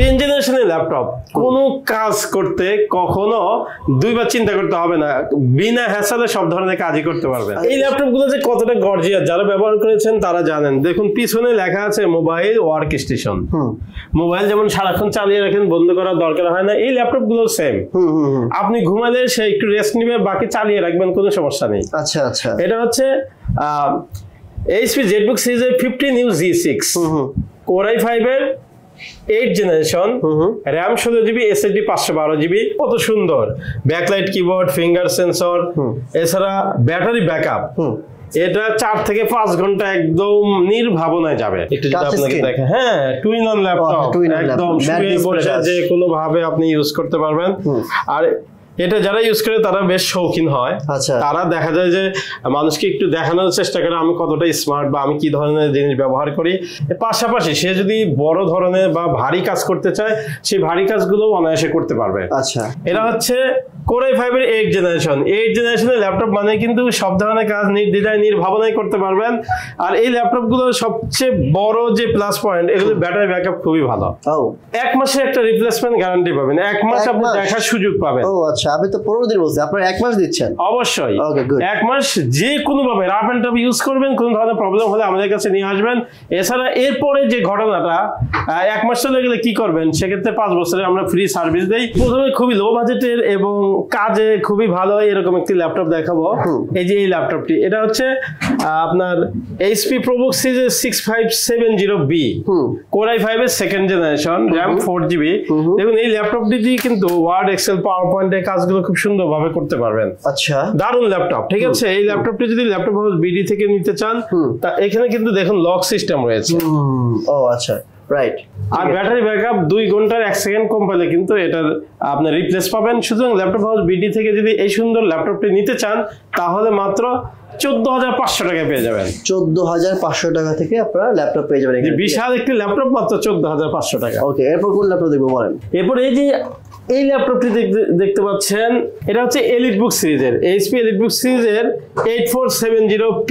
10 জেনারেশনের ল্যাপটপ কোনো কাজ করতে কখনো দুইবার চিন্তা করতে হবে না, বিনা হ্যাসেলে সব ধরনের কাজই করতে পারবেন। এই ল্যাপটপগুলো যে কতটা গর্জিয়াস যারা ব্যবহার করেছেন তারা জানেন। দেখুন পিছনে লেখা আছে মোবাইল ওয়ার্ক স্টেশন। মোবাইল যেমন সারাক্ষণ চালিয়ে রাখেন, বন্ধ করার দরকার হয় না, এই ল্যাপটপগুলো সেম। আপনি ঘুমালে সে একটু রেস্ট নিবে, বাকি চালিয়ে রাখবেন, কোনো সমস্যা নেই। আচ্ছা আচ্ছা, এটা হচ্ছে HP ZBook সিরিজের 15U G6 Core i5 এর 8 generation, RAM 16GB, SSD 512GB। কত সুন্দর ব্যাকলাইট কিবোর্ড, ফিঙ্গার সেন্সর, এছাড়া ব্যাটারি ব্যাকআপ। এটা 4 থেকে 5 ঘন্টা একদম নির্ভাবনায় যাবে। একটু যদি আপনাকে দেখেন, হ্যাঁ টুইন অন ল্যাপটপ, একদম শুয়ে বসে যে কোনো ভাবে আপনি ইউজ করতে পারবেন। আর এটা যারা ইউজ করে তারা বেশ শৌখিন হয়। তারা দেখা যায় যে মানুষকে একটু দেখানোর চেষ্টা করে আমি কতটা স্মার্ট বা আমি কি ধরনের জিনিস ব্যবহার করি। পাশাপাশি সে যদি বড় ধরনের বা ভারী কাজ করতে চায়, সেই ভারী কাজগুলো অনায়াসে করতে পারবে। আচ্ছা, এটা হচ্ছে Core i5 এর 8 জেনারেশন। 8 জেনারেশনের ল্যাপটপ মানে কিন্তু সব ধরনের কাজ নির্দ্বিধায় নির্ভাবনায় করতে পারবেন। আর এই ল্যাপটপগুলোর সবচেয়ে বড় যে প্লাস পয়েন্ট, এগুলো ব্যাটারি ব্যাকআপ খুবই ভালো। 1 মাসের একটা রিপ্লেসমেন্ট গ্যারান্টি পাবেন, 1 মাস আপনি দেখার সুযোগ পাবেন। ও আচ্ছা, আমি তো 15 দিন বলছি, আপনারা 1 মাস দিচ্ছেন? অবশ্যই, 1 মাস যে কোনো ভাবে রাফ এন্ড টাফ ইউজ করবেন, কোনো ধরনের প্রবলেম হলে আমাদের কাছে নিয়ে আসবেন। এছাড়া এরপরে যে ঘটনাটা 1 মাস চলে গেলে কি করবেন, সেক্ষেত্রে 5 বছরের আমরা ফ্রি সার্ভিস দেই। প্রথমে খুবই লো বাজেটের এবং কাজে খুবই ভালো এরকম একটি ল্যাপটপ দেখাবো। এই যে এই ল্যাপটপটি, এটা হচ্ছে আপনার HP ProBook সিরিজের 6570B Core i5 এর 2nd জেনারেশন, RAM 4GB। দেখুন এই ল্যাপটপটি দিয়ে কিন্তু ওয়ার্ড, এক্সেল, পাওয়ার পয়েন্টের কাজগুলো খুব সুন্দরভাবে করতে পারবেন। আচ্ছা, দারুণ ল্যাপটপ। ঠিক আছে, এই ল্যাপটপটি যদি ল্যাপটপ হাউস BD থেকে নিতে চান, তা এখানে কিন্তু দেখুন লক সিস্টেম রয়েছে। ও আচ্ছা, রাইট। আর ব্যাটারি ব্যাকআপ 2 ঘন্টার 1 সেকেন্ড কম পেলে কিন্তু এটার আপনি রিপ্লেস পাবেন। সুতরাং ল্যাপটপ হাউস BD থেকে যদি এই সুন্দর ল্যাপটপটি নিতে চান, তাহলে মাত্র 14,500 টাকায় পেয়ে যাবেন। 14,500 টাকা থেকে আপনারা ল্যাপটপ পেয়ে যাবেন। বিশাল একটি ল্যাপটপ, মাত্র 14,500 টাকা। ওকে, এরপর কোন ল্যাপটপ দেখবো বলেন? এরপর এই যে এই ল্যাপটপটি দেখতে পাচ্ছেন, এটা হচ্ছে EliteBook সিরিজের, HP EliteBook সিরিজের 8470P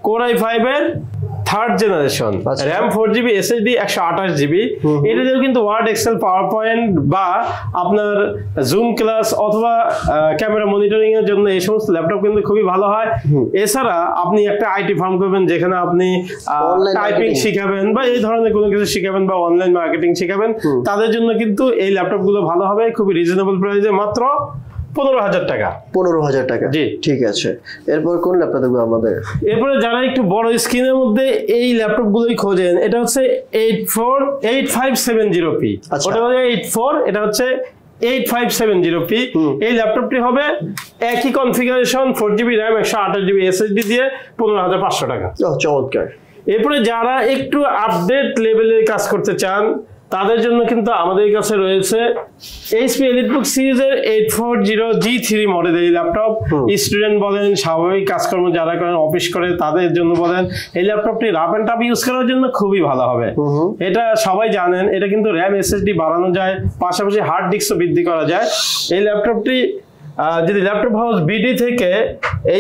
Core i5 এর 3rd generation, RAM 4GB, SSD 128GB। এটা দিয়েও কিন্তু ওয়ার্ড, এক্সেল, পাওয়ার পয়েন্ট বা আপনার জুম ক্লাস অথবা ক্যামেরা মনিটরিং এর জন্য এই সমস্ত ল্যাপটপ কিন্তু খুবই ভালো হয়। এছাড়া আপনি একটা আইটি ফার্ম করবেন, যেখানে আপনি টাইপিং শিখাবেন বা এই ধরনের কোনো কিছু শিখাবেন বা অনলাইন মার্কেটিং শিখাবেন, তাদের জন্য কিন্তু এই ল্যাপটপ গুলো ভালো হবে। খুবই রিজনেবল প্রাইসে, মাত্র 15,000 টাকা। 15,000 টাকা, জি ঠিক আছে। এরপর কোন ল্যাপটপ দেখবো আমাদের? এরপরে যারা একটু বড় স্ক্রিনের মধ্যে এই ল্যাপটপ গুলোই খোঁজেন, এটা হচ্ছে 8570P। ওটা হচ্ছে 84, এটা হচ্ছে 8570P। এই ল্যাপটপটি হবে একই configuration, 4GB RAM, 128GB SSD দিয়ে 15,500 টাকা। চমৎকার। এরপরে যারা একটু আপডেট লেভেলের কাজ করতে চান, তাদের জন্য কিন্তু আমাদের কাছে রয়েছে HP EliteBook সিরিজের 840G3 মডেলের এই ল্যাপটপ। স্টুডেন্ট বলেন, স্বাভাবিক কাজকর্ম যারা করেন, অফিস করে, তাদের জন্য বলেন, এই ল্যাপটপটি রাফ এন্ড টাফ ইউজ করার জন্য খুবই ভালো হবে। এটা সবাই জানেন, এটা কিন্তু RAM, SSD বাড়ানো যায়, পাশাপাশি হার্ড ডিস্কও বৃদ্ধি করা যায়। এই ল্যাপটপটি যদি ল্যাপটপ হাউস BD থেকে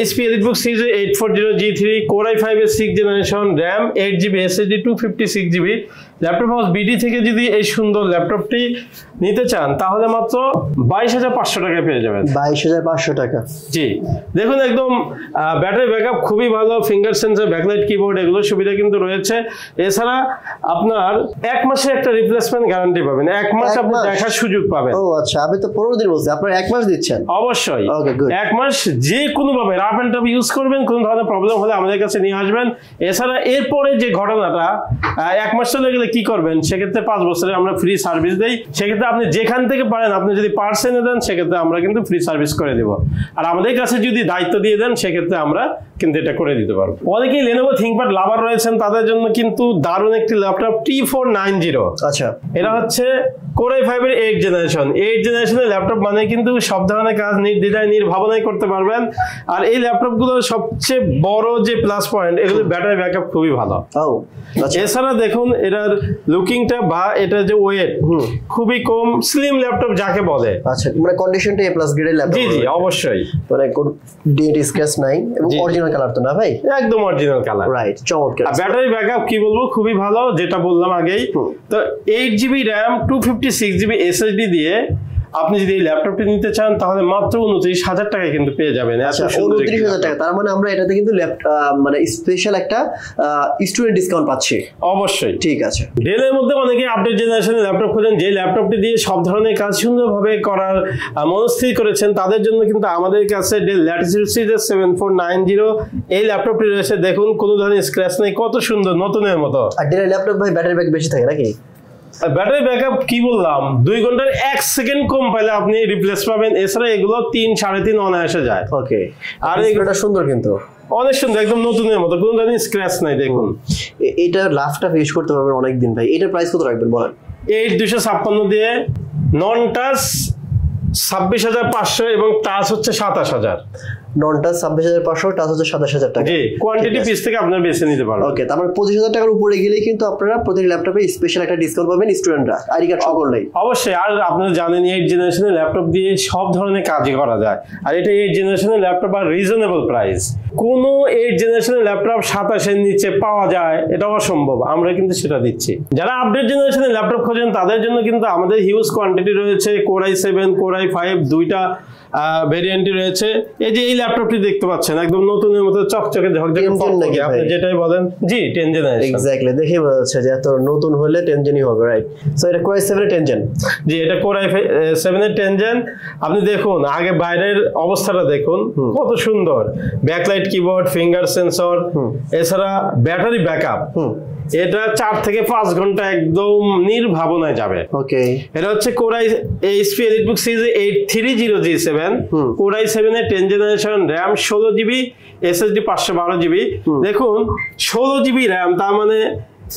HP EliteBook সিরিজের 840G3 Core i5 এর 6th generation, RAM 8GB, SSD 256GB, laptop house BD থেকে যদি এই সুন্দর ল্যাপটপটি নিতে চান, তাহলে মাত্র 22,500 টাকায় পেয়ে যাবেন। 22,500 টাকা, জি। দেখুন একদম ব্যাটারি ব্যাকআপ খুবই ভালো, ফিঙ্গার সেন্সর, ব্যাকলাইট কিবোর্ড, এগুলোর সুবিধা কিন্তু রয়েছে। এছাড়া আপনার 1 মাসের একটা রিপ্লেসমেন্ট গ্যারান্টি পাবেন, 1 মাস আপনি দেখার সুযোগ পাবেন। ও আচ্ছা, আমি তো 15 দিন বলছি, আপনারা 1 মাস দিচ্ছেন? অবশ্যই, 1 মাস যে কোনো ভাবে রাফ এন্ড টাফ ইউজ করবেন, কোনো ধরনের প্রবলেম হলে আমাদের কাছে নিয়ে আসবেন। এছাড়া এরপরে যে ঘটনাটা 1 মাস চলে গেলে কি করবেন, সেক্ষেত্রে 5 বছরের আমরা ফ্রি সার্ভিস দেই। সেক্ষেত্রে আপনি যেখান থেকে পারেন, আপনি যদি পার্সেনে দেন, সেক্ষেত্রে আমরা কিন্তু ফ্রি সার্ভিস করে দেব। আর আমাদের কাছে যদি দায়িত্ব দিয়ে দেন, সেক্ষেত্রে আমরা কিন্তু এটা করে দিতে পারবো। অনেকেই Lenovo ThinkPad লাভার রয়েছেন, তাদের জন্য কিন্তু দারুণ একটি ল্যাপটপ T490। আচ্ছা, এটা হচ্ছে Core i5 এর 8 জেনারেশন। 8 জেনারেশনের ল্যাপটপ মানে কিন্তু সব ধরনের কাজ নির্দ্বিধায় নির্ভাবনায় করতে পারবেন। আর এই ল্যাপটপগুলোর সবচেয়ে বড় যে প্লাস পয়েন্ট, এগুলো ব্যাটারি ব্যাকআপ খুবই ভালো। এছাড়া দেখুন এটার লুকিংটা বা এটা যে ওয়েট খুবই কম, স্লিম ল্যাপটপ যাকে বলে। আচ্ছা, মানে কন্ডিশনটা A+ গ্রেডের ল্যাপটপ। জি জি, অবশ্যই, মানে কোনো ডেন্ট স্ক্র্যাচ নাই এবং অরিজিনাল অরিজিনাল কালার তো না ভাই? একদম অরিজিনাল কালার। রাইট, চমৎকার। ব্যাটারি ব্যাকআপ কি বলবো, খুবই ভালো, যেটা বললাম আগেই। তো 8GB RAM 256GB SSD দিয়ে আপনি যদি এই ল্যাপটপটি নিতে চান তাহলে মাত্র 29,000 টাকায় কিন্তু পেয়ে যাবেন। 29,000 টাকা, তার মানে আমরা এটাতে কিন্তু মানে স্পেশাল একটা স্টুডেন্ট ডিসকাউন্ট পাচ্ছি। অবশ্যই, ঠিক আছে। ডেলের মধ্যে অনেকে আপডেট জেনারেশনের ল্যাপটপ খোঁজেন, যে ল্যাপটপটি দিয়ে সব ধরনের কাজ সুন্দরভাবে করার মনস্থির করেছেন, তাদের জন্য কিন্তু আমাদের কাছে ডেল ল্যাটিটিউড সিরিজ 7490 এই ল্যাপটপটি রয়েছে। দেখুন কোনো ধরনের স্ক্র্যাচ নেই, কত সুন্দর, নতুনের মতো। আর ডেলের ল্যাপটপ ভাই ব্যাটারি ব্যাক বেশি থাকে নাকি? ব্যাটারি ব্যাকআপ কি বললাম, 2 ঘন্টার 1 সেকেন্ড কম পাইলে আপনি রিপ্লেস পাবেন। এছাড়া এগুলো 3 3.5 অনায়াসে যায়। ওকে, আর এগুলোটা সুন্দর, কিন্তু অনেক সুন্দর, একদম নতুনের মতো, কোনো ধরনের স্ক্র্যাচ নাই। দেখুন এটা ল্যাপটপ ইউজ করতে পারবেন অনেকদিন ভাই। এটার প্রাইস কত রাখবেন বলেন? 8256 দিয়ে নন টাচ 26,500 এবং টাচ হচ্ছে 27,000। নন টাচ 26,500, টাচ হচ্ছে 27,000 টাকা। জি, কোয়ান্টিটি পিস থেকে আপনারা বেছে নিতে পারবেন। ওকে, তারপর 25,000 টাকার উপরে গেলেই কিন্তু আপনারা প্রতি ল্যাপটপে স্পেশাল একটা ডিসকাউন্ট পাবেন স্টুডেন্টরা, আইডি কার্ড সহ করলেই। অবশ্যই, আর আপনারা জানেন 8 জেনারেশনের ল্যাপটপ দিয়ে সব ধরনের কাজই করা যায়, আর এটা 8 জেনারেশনের ল্যাপটপ আর রিজনেবল প্রাইস। কোনো 8 জেনারেশনের ল্যাপটপ 27,000 এর নিচে পাওয়া যায় এটা অসম্ভব, আমরা কিন্তু সেটা দিচ্ছি। যারা আপডেট জেনারেশনের ল্যাপটপ খোঁজেন তাদের জন্য কিন্তু আমাদের হিউজ কোয়ান্টিটি রয়েছে। Core i7 Core i5 দুইটা ভেরিয়েন্টই রয়েছে। এই যে এই ল্যাপটপটি দেখতে পাচ্ছেন, একদম নতুনের মতো চকচকে ঝকঝকে, আপনি যেটাই বলেন। জি, 10 জেনারেশন। এক্স্যাক্টলি, দেখে বোঝা যাচ্ছে যে এত নতুন হলে 10 জেনই হবে, রাইট? সো এটা Core i7 এর 10 জেন। জি, এটা Core i7 এর 10 জেন। আপনি দেখুন আগে বাইরের অবস্থাটা দেখুন, কত সুন্দর, ব্যাকলাইট কিবোর্ড, ফিঙ্গার সেন্সর, এছাড়া ব্যাটারি ব্যাকআপ। এটা 4 থেকে 5 ঘন্টা একদম নির্ভাবনায় যাবে। ওকে, এটা হচ্ছে Core HP EliteBook series 830G7, Core i7 এর 10 generation, RAM 16GB, SSD 512GB। দেখুন 16GB RAM, তার মানে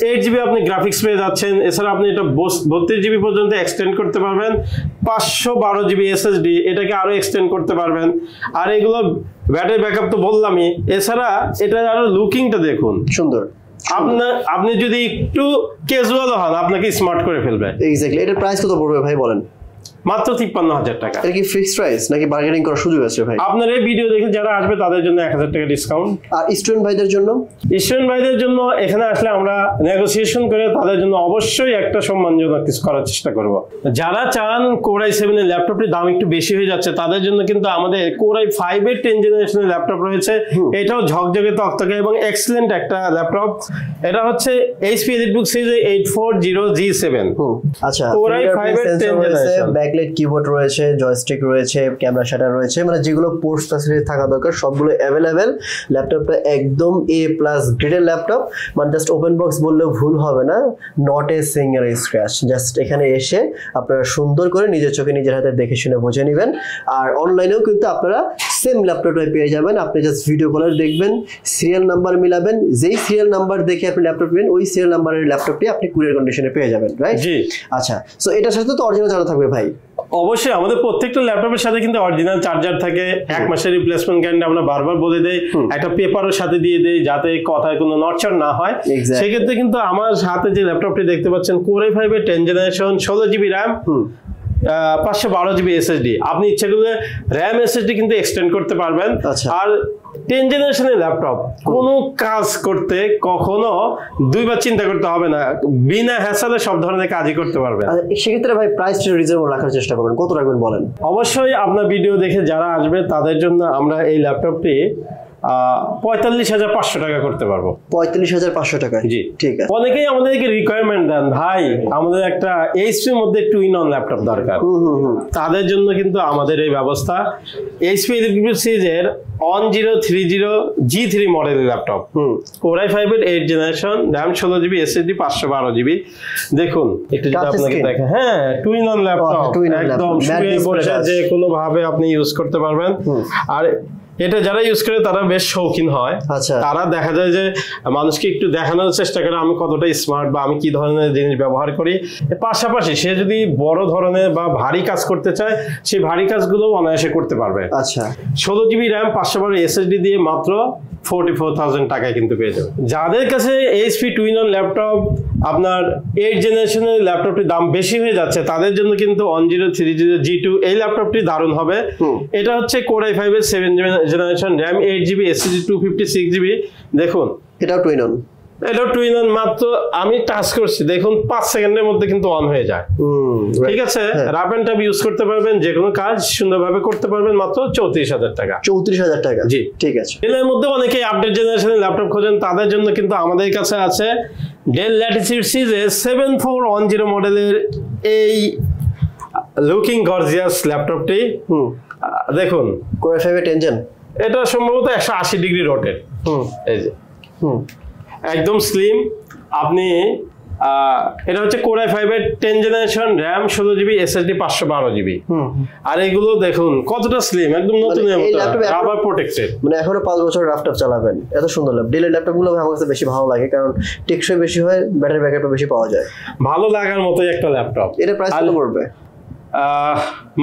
8GB আপনি গ্রাফিক্স পেয়ে যাচ্ছেন। এছাড়া আপনি এটা 32GB পর্যন্ত এক্সটেন্ড করতে পারবেন। 512GB SSD, এটাকে আরো এক্সটেন্ড করতে পারবেন। আর এগুলো ব্যাটারি ব্যাকআপ তো বললামই, এছাড়া এটা আরো লুকিংটা দেখুন, সুন্দর। আপনি যদি একটু ক্যাজুয়াল হন আপনাকে স্মার্ট করে ফেলবে। এক্স্যাক্টলি। এটার প্রাইস কত পড়বে ভাই বলেন? মাত্র 53,000 টাকা। এটা কি ফিক্সড প্রাইস নাকি বার্গেনিং করার সুযোগ আছে ভাই? আপনার এই ভিডিও দেখে যারা আসবে তাদের জন্য 1,000 টাকা ডিসকাউন্ট। আর স্টুডেন্ট ভাইদের জন্য? স্টুডেন্ট ভাইদের জন্য এখানে আসলে আমরা নেগোসিয়েশন করে তাদের জন্য অবশ্যই একটা সম্মানজনক কিছু করার চেষ্টা করব। যারা চান Core i7 এর ল্যাপটপটির দাম একটু বেশি হয়ে যাচ্ছে, তাদের জন্য কিন্তু আমাদের Core i5 এর 10 জেনারেশনের ল্যাপটপ রয়েছে। এটাও ঝকঝকে তকতকে এবং এক্সেলেন্ট একটা ল্যাপটপ। এটা হচ্ছে HP EliteBook সিরিজ 840G7। আচ্ছা, Core i5 এর 10 জেনারেশন, ব্যাকলাইট কিবোর্ড রয়েছে, জয়স্টিক রয়েছে, ক্যামেরা শাটার রয়েছে, মানে যেগুলো পোর্টস ফ্যাসিলিটি থাকা দরকার সবগুলো অ্যাভেলেবেল। ল্যাপটপটা একদম A+ গ্রেডের ল্যাপটপ, মানে জাস্ট ওপেন বক্স বললেও ভুল হবে না, not a single scratch. Just এখানে এসে আপনারা সুন্দর করে নিজের চোখে নিজের হাতে দেখে শুনে বুঝে নেবেন। আর অনলাইনেও কিন্তু আপনারা সেম ল্যাপটপটা পেয়ে যাবেন। আপনি জাস্ট ভিডিও কলে দেখবেন, সিরিয়াল নাম্বার মিলাবেন, যেই সিরিয়াল নাম্বার দেখে আপনি ল্যাপটপ নেবেন ওই সিরিয়াল নাম্বারের ল্যাপটপটি আপনি কুরিয়ার কন্ডিশনে পেয়ে যাবেন, রাইট? জি। আচ্ছা, সো এটার সাথে তো অরিজিনাল জানা থাকবে ভাই? অবশ্যই, আমাদের প্রত্যেকটা ল্যাপটপের সাথে কিন্তু অরিজিনাল চার্জার থাকে, 1 মাসের রিপ্লেসমেন্ট গ্যারান্টি আমরা বারবার বলে দেই, একটা পেপারও সাথে দিয়ে দেই যাতে কথায় কোনো নড়চড় না হয়। সেক্ষেত্রে কিন্তু আমার হাতে যে ল্যাপটপটি দেখতে পাচ্ছেন Core i5 এর 10 generation, 16GB RAM, 512GB SSD। আপনি ইচ্ছা করলে RAM SSD কিন্তু এক্সটেন্ড করতে পারবেন। আর 10 জেনারেশনের ল্যাপটপ কোনো কাজ করতে কখনো দুইবার চিন্তা করতে হবে না, বিনা হ্যাসেলে সব ধরনের কাজই করতে পারবেন। সেক্ষেত্রে ভাই প্রাইসটা রিজনেবল রাখার চেষ্টা করবেন, কত রাখবেন বলেন? অবশ্যই আপনার ভিডিও দেখে যারা আসবে তাদের জন্য আমরা এই ল্যাপটপটি 45,500 টাকা করতে পারবো। 45,500 টাকা? জি, ঠিক আছে। অনেকেই আমাদেরকে রিকোয়ারমেন্ট দেন, ভাই আমাদের একটা এইচপির মধ্যে টুইন অন ল্যাপটপ দরকার। তাদের জন্য কিন্তু আমাদের এই ব্যবস্থা। HP EliteBook সিরিজের 1030G3 মডেলের ল্যাপটপ, Core i5 এর 8 generation, RAM 16GB, SSD 512GB। দেখুন একটু যদি আপনাকে দেখেন, হ্যাঁ টুইন অন ল্যাপটপ, একদম শুয়ে বসে যে কোনো ভাবে আপনি ইউজ করতে পারবেন। আর এটা যারা ইউজ করে তারা বেশ শৌখিন হয়। তারা দেখা যায় যে মানুষকে একটু দেখানোর চেষ্টা করে আমি কতটা স্মার্ট বা আমি কি ধরনের জিনিস ব্যবহার করি। পাশাপাশি সে যদি বড় ধরনের বা ভারী কাজ করতে চায় সেই ভারী কাজগুলো অনায়াসে করতে পারবে। 16GB RAM 512 SSD দিয়ে মাত্র 44,000 টাকায় কিন্তু পেয়ে যাবেন। যাদের কাছে এইচপি টুইন-অন ল্যাপটপ আপনার 8 জেনারেশনের ল্যাপটপটির দাম বেশি হয়ে যাচ্ছে, তাদের জন্য কিন্তু 1030 G2 এই ল্যাপটপটি দারুণ হবে। এটা হচ্ছে Core i5 এর 7 generation, RAM 8GB, SSD 256GB। দেখুন এটাও টুইন-অন, এটা টুইন-অন, মাত্র আমি টাচ করছি, দেখুন 5 সেকেন্ডের মধ্যে কিন্তু অন হয়ে যায়। ঠিক আছে, রাফ এন্ড টাফ ইউজ করতে পারবেন, যে কোনো কাজ সুন্দরভাবে করতে পারবেন, মাত্র 34,000 টাকা। 34,000 টাকা, জি ঠিক আছে। এর মধ্যে অনেকে আপডেট জেনারেশনের ল্যাপটপ খোঁজেন, তাদের জন্য কিন্তু আমাদের কাছে আছে ডেল ল্যাটিটিউড সিরিজের 7410 মডেলের এই লুকিং গর্জিয়াস ল্যাপটপটি। দেখুন Core i5 এর 10 জেন, এটা সম্ভবত 180 ডিগ্রি রোটেট। এই যে একদম স্লিম। আপনি এটা হচ্ছে Core i5 এর 10 generation, RAM 16GB, SSD 512GB। আর এগুলো দেখুন কতটা স্লিম, একদম নতুনের মতো, রাবার প্রোটেক্টেড। মানে এখনো 5 বছর ল্যাপটপ চালাবেন, এত সুন্দর ল্যাপটপ। ডেলের ল্যাপটপগুলো আমার কাছে বেশি ভালো লাগে, কারণ টেকসই বেশি হয়, ব্যাটারি ব্যাকআপও বেশি পাওয়া যায়। ভালো লাগার মতোই একটা ল্যাপটপ। এটা প্রাইস কত পড়বে?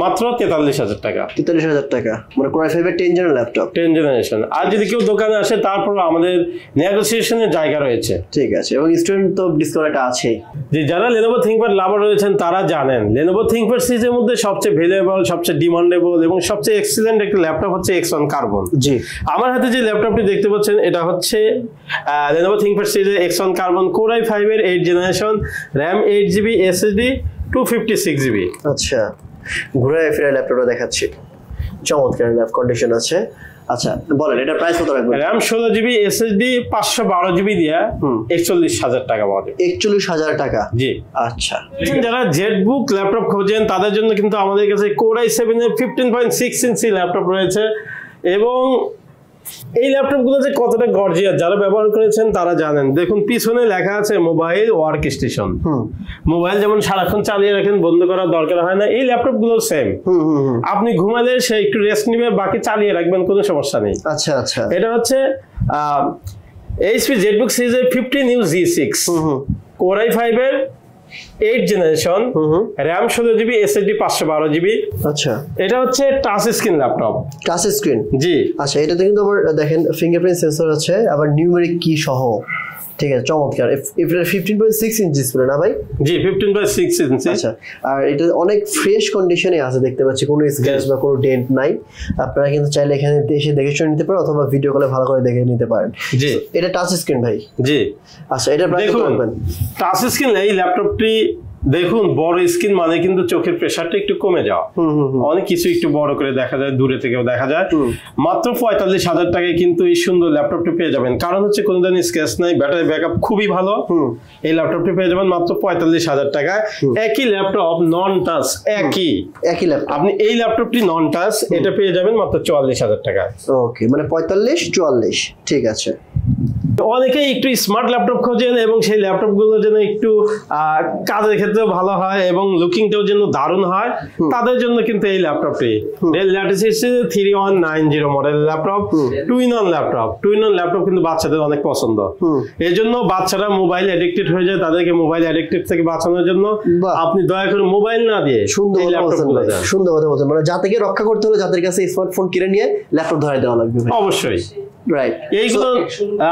মাত্র 43,000 টাকা। 43,000 টাকা, মানে Core i5 এর 10 জেনারেশন ল্যাপটপ, 10 জেনারেশন। আর যদি কেউ দোকানে আসে, তারপর আমাদের নেগোসিয়েশনের জায়গা রয়েছে। ঠিক আছে, এবং স্টুডেন্ট তো ডিসকাউন্ট আছে। যে যারা Lenovo ThinkPad লাভার রয়েছেন, তারা জানেন Lenovo ThinkPad সিরিজের মধ্যে সবচেয়ে ভ্যালুয়েবল, সবচেয়ে ডিমান্ডেবল এবং সবচেয়ে এক্সিলেন্ট একটা ল্যাপটপ হচ্ছে X1 Carbon। জি, আমার হাতে যে ল্যাপটপটি দেখতে পাচ্ছেন, এটা হচ্ছে Lenovo ThinkPad সিরিজের X1 Carbon, Core i5 এর 8 generation, RAM 8GB, SSD 256GB। আচ্ছা, ঘুরে ফিরে ল্যাপটপটা দেখাচ্ছি, চমৎকার ল্যাপ কন্ডিশন আছে। আচ্ছা বলেন, এটা প্রাইস কত রাখবেন? RAM 16GB, SSD 512GB দিয়ে 41,000 টাকা পাওয়া যাবে। 41,000 টাকা, জি। আচ্ছা, যারা জেটবুক ল্যাপটপ খোঁজেন, তাদের জন্য কিন্তু আমাদের কাছে Core i7 এর 15.6 ইঞ্চি ল্যাপটপ রয়েছে। এবং এই ল্যাপটপগুলো যে কতটা গর্জিয়াস, যারা ব্যবহার করেছেন তারা জানেন। দেখুন পিছনে লেখা আছে মোবাইল ওয়ার্ক স্টেশন। মোবাইল যেমন সারাক্ষণ চালিয়ে রাখেন, বন্ধ করার দরকার হয় না, এই ল্যাপটপগুলো সেম। আপনি ঘুমালে সে একটু রেস্ট নিবে, বাকি চালিয়ে রাখবেন, কোনো সমস্যা নেই। আচ্ছা আচ্ছা, এটা হচ্ছে HP জেটবুক সিরিজের 15U G6, Core i5 এর 8 generation, RAM 16GB, SSD 512GB। আচ্ছা, এটা হচ্ছে touch screen laptop. Touch screen, জি। আচ্ছা, এটাতে কিন্তু আবার দেখেন ফিঙ্গারপ্রিন্ট সেন্সর আছে, আবার নিউমেরিক কি সহ। ঠিক আছে, চমৎকার। এটা 15.6 ইঞ্চি ডিসপ্লে না ভাই? জি, 15.6 ইঞ্চি। আচ্ছা, আর এটা অনেক ফ্রেশ কন্ডিশনে আছে, দেখতে পাচ্ছি কোনো স্ক্র্যাচ বা কোনো ডেন্ট নাই। আপনারা কিন্তু চাইলে এখানে এসে দেখে শুনে নিতে পারেন, অথবা ভিডিও কলে ভালো করে দেখে নিতে পারেন। জি, এটা টাচ স্ক্রিন ভাই? জি। আচ্ছা, এটা প্রাইস কত রাখবেন? টাচ স্ক্রিন এই ল্যাপটপটি দেখুন, বড় স্ক্রিন মানে কিন্তু চোখের প্রেসারটা একটু কমে যাওয়া, অনেক কিছু একটু বড় করে দেখা যায়, দূরে থেকেও দেখা যায়। মাত্র 45,000 টাকায় কিন্তু এই সুন্দর ল্যাপটপটি পেয়ে যাবেন। কারণ হচ্ছে কোনো ধরনের স্ক্র্যাচ নাই, ব্যাটারি ব্যাকআপ খুবই ভালো। এই ল্যাপটপটি পেয়ে যাবেন মাত্র 45,000 টাকায়। একই ল্যাপটপ, নন টাচ, একই ল্যাপটপ। আপনি এই ল্যাপটপটি নন টাচ, এটা পেয়ে যাবেন মাত্র 44,000 টাকায়। ওকে, মানে 45-44, ঠিক আছে। অনেকেই একটু স্মার্ট ল্যাপটপ খোঁজেন, এবং সেই ল্যাপটপগুলো যেন একটু কাজের ক্ষেত্রেও ভালো হয় এবং লুকিংটাও যেন দারুণ হয়, তাদের জন্য কিন্তু এই ল্যাপটপটি del Latitude 3190 model laptop, twin-on laptop. Twin-on laptop কিন্তু বাচ্চাদের অনেক পছন্দ, এই জন্য বাচ্চারা মোবাইল অ্যাডিক্টেড হয়ে যায়। তাদেরকে মোবাইল অ্যাডিক্টেড থেকে বাঁচানোর জন্য আপনি দয়া করে মোবাইল না দিয়ে সুন্দর কথা বলছেন, মানে যাদেরকে রক্ষা করতে হলে যাদের কাছে স্মার্টফোন কিনে নিয়ে ল্যাপটপ ধরাই দেওয়া লাগবে। অবশ্যই, রাইট। এইগুলো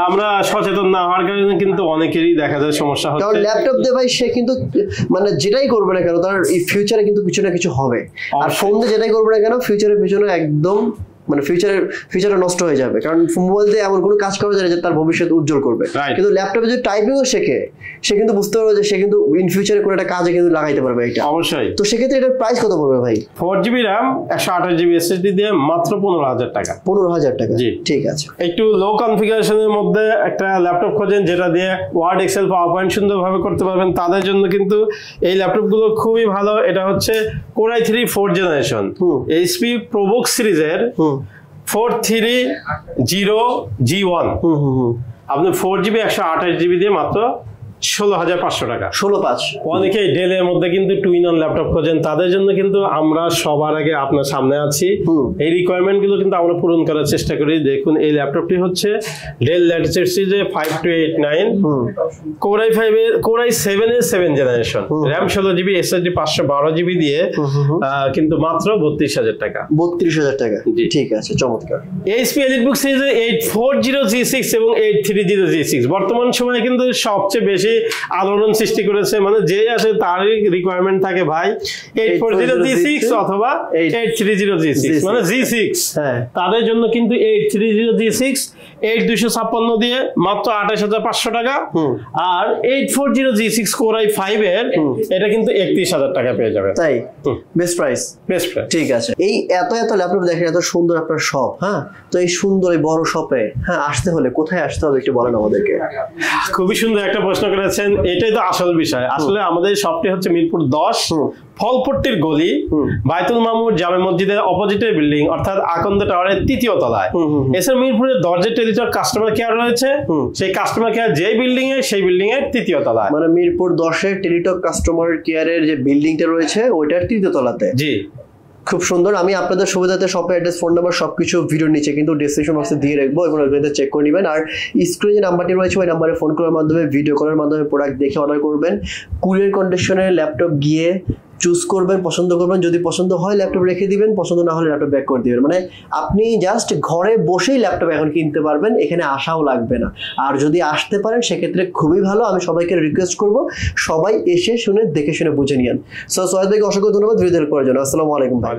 আমরা সচেতন না হওয়ার কারণে কিন্তু অনেকেরই দেখা যায় সমস্যা হচ্ছে। কারণ ল্যাপটপ দিয়ে ভাই সে কিন্তু মানে যেটাই করবে না কেন, তার ফিউচারে কিন্তু কিছু না কিছু হবে। আর ফোন দিয়ে যেটাই করবে না কেন, ফিউচারের পিছনে একদম মানে ফিউচারে নষ্ট হয়ে যাবে। কারণ মোবাইল দিয়ে এমন কোনো কাজ করা যায় যে তার ভবিষ্যৎ উজ্জ্বল করবে, কিন্তু ল্যাপটপে যদি টাইপিংও শেখে, সে কিন্তু বুঝতে পারবে যে সে কিন্তু ইন ফিউচারে কোনো একটা কাজে কিন্তু লাগাইতে পারবে এটা। অবশ্যই। তো সেক্ষেত্রে এটার প্রাইস কত পড়বে ভাই? 4GB RAM 128GB SSD দিয়ে মাত্র 15,000 টাকা। 15,000 টাকা, জি, ঠিক আছে। একটু লো কনফিগারেশনের মধ্যে একটা ল্যাপটপ খোঁজেন, যেটা দিয়ে ওয়ার্ড, এক্সেল, পাওয়ার পয়েন্ট সুন্দরভাবে করতে পারবেন, তাদের জন্য কিন্তু এই ল্যাপটপগুলো খুবই ভালো। এটা হচ্ছে Core i3 4th generation, HP ProBook সিরিজের 430G1। আপনি 4GB 128GB দিয়ে মাত্র 16,500 টাকা। 16,500। অনেকে ডেলের মধ্যে কিন্তু টুইন অন ল্যাপটপ খোঁজেন, তাদের জন্য কিন্তু আমরা সবার আগে আপনার সামনে আছি। এই রিকোয়ারমেন্ট গুলো কিন্তু আমরা পূরণ করার চেষ্টা করি। দেখুন এই ল্যাপটপটি হচ্ছে ডেল ল্যাটিটিউড সিরিজের 5289 Core i5 এর Core i7 এর 7th generation, RAM 16GB, SSD 512GB দিয়ে কিন্তু মাত্র 32,000 টাকা। 32,000 টাকা, ঠিক আছে, চমৎকার। HP EliteBook সিরিজের 840G6 এবং 830G6 বর্তমান সময়ে কিন্তু সবচেয়ে বেশি আলোড়ন সৃষ্টি করেছে। মানে যে আসে তারই রিকোয়ারমেন্ট থাকে ভাই 840G6 অথবা 830G6, মানে G6। তাদের জন্য কিন্তু 830G6 8256 দিয়ে মাত্র 28,500 টাকা, আর 840G6 Core i5 এর এটা কিন্তু 31,000 টাকা পেয়ে যাবে। তাই বেস্ট প্রাইস, বেস্ট প্রাইস। ঠিক আছে। এই এত ল্যাপটপ দেখেন, এত সুন্দর আপনার শপ। হ্যাঁ, তো এই সুন্দর এই বড় শপে আসতে হলে কোথায় আসতে হবে একটু বলেন আমাদেরকে। খুবই সুন্দর একটা প্রশ্ন করেছেন, এটাই তো আসল বিষয়। আসলে আমাদের শপটি হচ্ছে মিরপুর 10 ফলপট্টির গলি, বাইতুল মামুর জামে মসজিদের অপোজিটের বিল্ডিং, অর্থাৎ আকন্দ টাওয়ারের 3য় তলায়। এছাড়া মিরপুরের দরজা টেলিটক কাস্টমার কেয়ার রয়েছে, সেই কাস্টমার কেয়ার যে বিল্ডিং এ সেই বিল্ডিং এর 3য় তলায়। মানে মিরপুর 10 টেলিটক কাস্টমার কেয়ারের যে বিল্ডিংটা রয়েছে ওইটার 3য় তলাতে। জি, খুব সুন্দর। আমি আপনাদের সুবিধাতে শপের অ্যাড্রেস, ফোন নাম্বার সবকিছু ভিডিওর নিচে কিন্তু ডেসক্রিপশন বক্সে দিয়ে রাখবো, এবং ওইখানে চেক করে নেবেন। আর স্ক্রিনে যে নাম্বারটি রয়েছে ওই নাম্বারে ফোন করার মাধ্যমে, ভিডিও কলের মাধ্যমে প্রোডাক্ট দেখে অর্ডার করবেন। কুরিয়ার কন্ডিশনে ল্যাপটপ গিয়ে চুজ করবেন, পছন্দ করবেন, যদি পছন্দ হয় ল্যাপটপ রেখে দিবেন, পছন্দ না হলে ল্যাপটপ ব্যাক করে দিবেন। মানে আপনি জাস্ট ঘরে বসেই ল্যাপটপ এখন কিনতে পারবেন, এখানে আসাও লাগবে না। আর যদি আসতে পারেন সেক্ষেত্রে খুবই ভালো। আমি সবাইকে রিকোয়েস্ট করব সবাই এসে শুনে দেখে শুনে বুঝে নিয়েন। সো সোহেল ভাইকে অসংখ্য ধন্যবাদ ভিডিও করার জন্য। আসসালামু আলাইকুম ভাই।